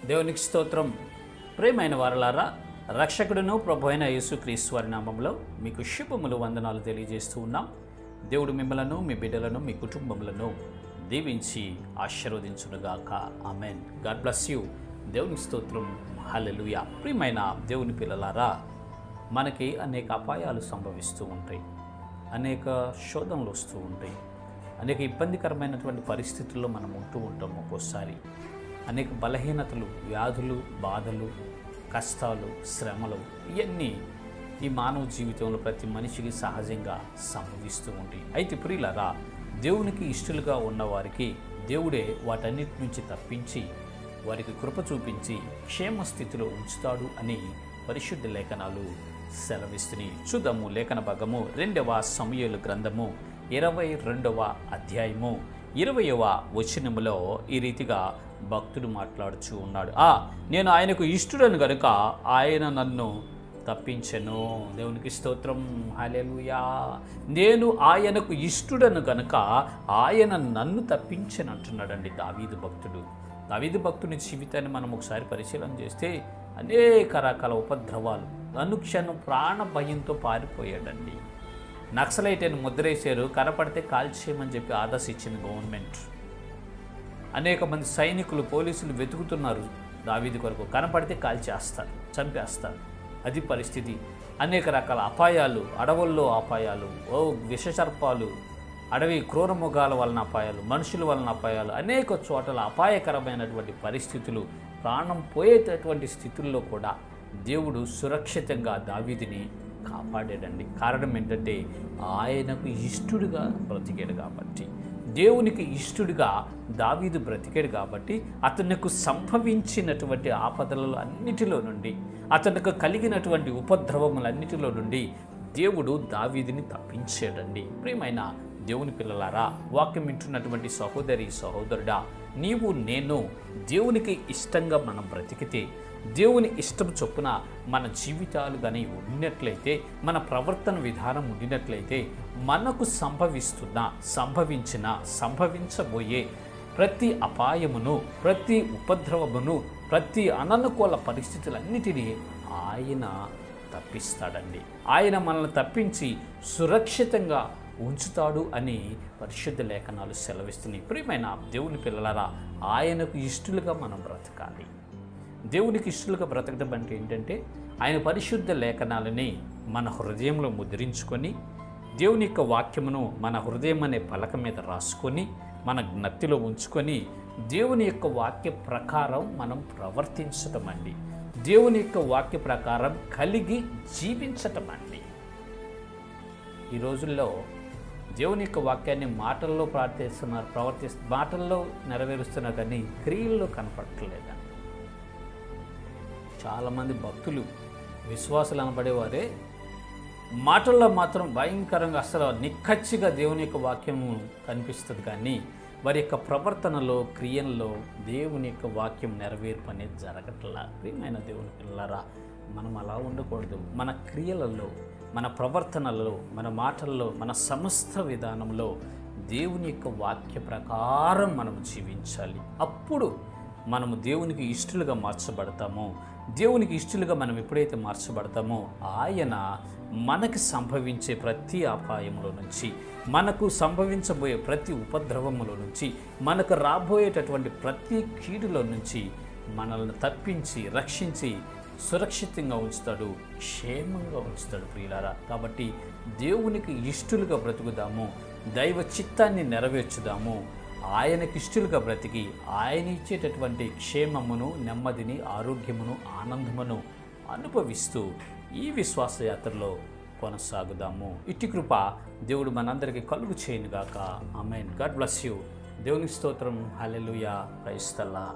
దేవునికి స్తోత్రం. ప్రియమైన వారలారా, రక్షకుడును ప్రభు అయిన యేసుక్రీస్తు వారి నామములో మీకు శుభములు వందనాలు తెలియజేస్తూ ఉన్నాం. దేవుడు మిమ్మలను, మీ బిడ్డలను, మీ కుటుంబములను దీవించి ఆశీర్వదించునుగాక. ఆమెన్. God bless you. దేవునికి స్తోత్రం. హల్లెలూయా. ప్రియమైన దేవుని పిల్లలారా, మనకి అనేక అపాయాలు సంభవిస్తూ ఉంటాయి, అనేక శోధనలు వస్తూ ఉంటాయి, అనేక ఇబ్బందికరమైనటువంటి పరిస్థితుల్లో మనం ఉంటూ ఉంటాం. ఒక్కోసారి అనేక బలహీనతలు, వ్యాధులు, బాధలు, కష్టాలు, శ్రమలు ఇవన్నీ ఈ మానవ జీవితంలో ప్రతి మనిషికి సహజంగా సంభవిస్తూ ఉంటాయి. అయితే ప్రియులారా, దేవునికి ఇష్టలుగా ఉన్నవారికి దేవుడే వాటన్నిటి నుంచి తప్పించి వారికి కృప చూపించి క్షేమ స్థితిలో ఉంచుతాడు అని పరిశుద్ధ లేఖనాలు సెలవిస్తున్నాయి. చూద్దాము లేఖన భాగము 2వ సమూయేలు గ్రంథము 22వ అధ్యాయము 20వ వచనములో ఈ రీతిగా భక్తుడు మాట్లాడుచూ ఉన్నాడు. నేను ఆయనకు ఇష్టడను గనుక ఆయన నన్ను తప్పించెను. దేవునికి స్తోత్రం. హల్లెలూయా. నేను ఆయనకు ఇష్టడను గనుక ఆయన నన్ను తప్పించెను అంటున్నాడండి దావీదు భక్తుడు. దావీదు భక్తుని జీవితాన్ని మనం ఒకసారి పరిశీలన చేస్తే అనేక రకాల ఉపద్రవాలు, అనుక్షణం ప్రాణ భయంతో పారిపోయాడండి. నక్సలైట్ని ముద్రేశారు, కనపడితే కాల్చేయమని చెప్పి ఆదేశం ఇచ్చింది గవర్నమెంట్. అనేక మంది సైనికులు, పోలీసులు వెతుకుతున్నారు దావీదు కొరకు, కనపడితే కాల్చేస్తారు, చంపేస్తారు. అది పరిస్థితి. అనేక రకాల అపాయాలు, అడవుల్లో అపాయాలు, విషసర్పాలు, అడవి క్రూరమృగాల వలన అపాయాలు, మనుషుల వలన అపాయాలు, అనేక చోట్ల అపాయకరమైనటువంటి పరిస్థితులు, ప్రాణం పోయేటటువంటి స్థితుల్లో కూడా దేవుడు సురక్షితంగా దావీదుని కాపాడాడండి. కారణం ఏంటంటే ఆయనకు ఇష్టడుగా బ్రతికాడు కాబట్టి, దేవునికి ఇష్టడుగా దావీదు బ్రతికాడు కాబట్టి, అతనికి సంభవించినటువంటి ఆపదలలో అన్నిటిలో నుండి, అతనికి కలిగినటువంటి ఉపద్రవములన్నిటిలో నుండి దేవుడు దావీదుని తప్పించాడండి. ప్రియమైన దేవుని పిల్లలారా, వాక్యం వింటున్నటువంటి సహోదరి, సహోదరుడా, నీవు నేను దేవునికి ఇష్టంగా మనం బ్రతికితే, దేవుని ఇష్టం చొప్పున మన జీవితాలు కానీ ఉండినట్లయితే, మన ప్రవర్తన విధానం ఉండినట్లయితే, మనకు సంభవించబోయే ప్రతి అపాయమును, ప్రతి ఉపద్రవమును, ప్రతి అననుకూల పరిస్థితులన్నిటినీ ఆయన తప్పిస్తాడండి. ఆయన మనల్ని తప్పించి సురక్షితంగా ఉంచుతాడు అని పరిశుద్ధ లేఖనాలు సెలవిస్తున్నాయి. ప్రియమైన దేవుని పిల్లలారా, ఆయనకు ఇష్టలుగా మనం బ్రతకాలి. దేవునికి ఇష్టలుగా బ్రతకడం అంటే ఏంటంటే, ఆయన పరిశుద్ధ లేఖనాలని మన హృదయంలో ముద్రించుకొని, దేవుని యొక్క వాక్యమును మన హృదయం అనే పలక మీద రాసుకొని, మన జ్ఞప్తిలో ఉంచుకొని, దేవుని యొక్క వాక్య ప్రకారం మనం ప్రవర్తించటం అండి. దేవుని యొక్క వాక్య ప్రకారం కలిగి జీవించటం అండి. ఈ రోజుల్లో దేవుని యొక్క వాక్యాన్ని మాటల్లో మాటల్లో నెరవేరుస్తున్నారు, కానీ క్రియల్లో కనపడట్లేదండి. చాలామంది భక్తులు, విశ్వాసులు అనబడేవారే మాటల్లో మాత్రం భయంకరంగా అసలు నిక్కచ్చిగా దేవుని యొక్క వాక్యము కనిపిస్తుంది, కానీ వారి యొక్క ప్రవర్తనలో, క్రియల్లో దేవుని యొక్క వాక్యం నెరవేర్పు అనేది జరగట్లా. ప్రియమైన దేవుని పిల్లలారా, మనం అలా ఉండకూడదు. మన క్రియలలో, మన ప్రవర్తనలో, మన మాటల్లో, మన సమస్త విధానంలో దేవుని యొక్క వాక్య ప్రకారం మనం జీవించాలి. అప్పుడు మనము దేవునికి ఇష్టలుగా మార్చబడతామో, దేవునికి ఇష్టలుగా మనం ఎప్పుడైతే మార్చబడతామో, ఆయన మనకి సంభవించే ప్రతి అపాయంలో నుంచి, మనకు సంభవించబోయే ప్రతి ఉపద్రవములో నుంచి, మనకు రాబోయేటటువంటి ప్రతి కీడులో నుంచి మనల్ని తప్పించి, రక్షించి సురక్షితంగా ఉంచుతాడు, క్షేమంగా ఉంచుతాడు. ప్రియులారా, కాబట్టి దేవునికి ఇష్టలుగా బ్రతుకుదాము, దైవ చిత్తాన్ని నెరవేర్చుదాము, ఆయనకి ఇష్టలుగా బ్రతికి ఆయన ఇచ్చేటటువంటి క్షేమమును, నెమ్మదిని, ఆరోగ్యమును, ఆనందమును అనుభవిస్తూ ఈ విశ్వాస యాత్రలో కొనసాగుదాము. ఇట్టి కృప దేవుడు మనందరికీ కలుగు చేయనుగాక. ఆమేన్. God bless you. దేవునికి స్తోత్రం. హల్లెలూయా. Praise the lord.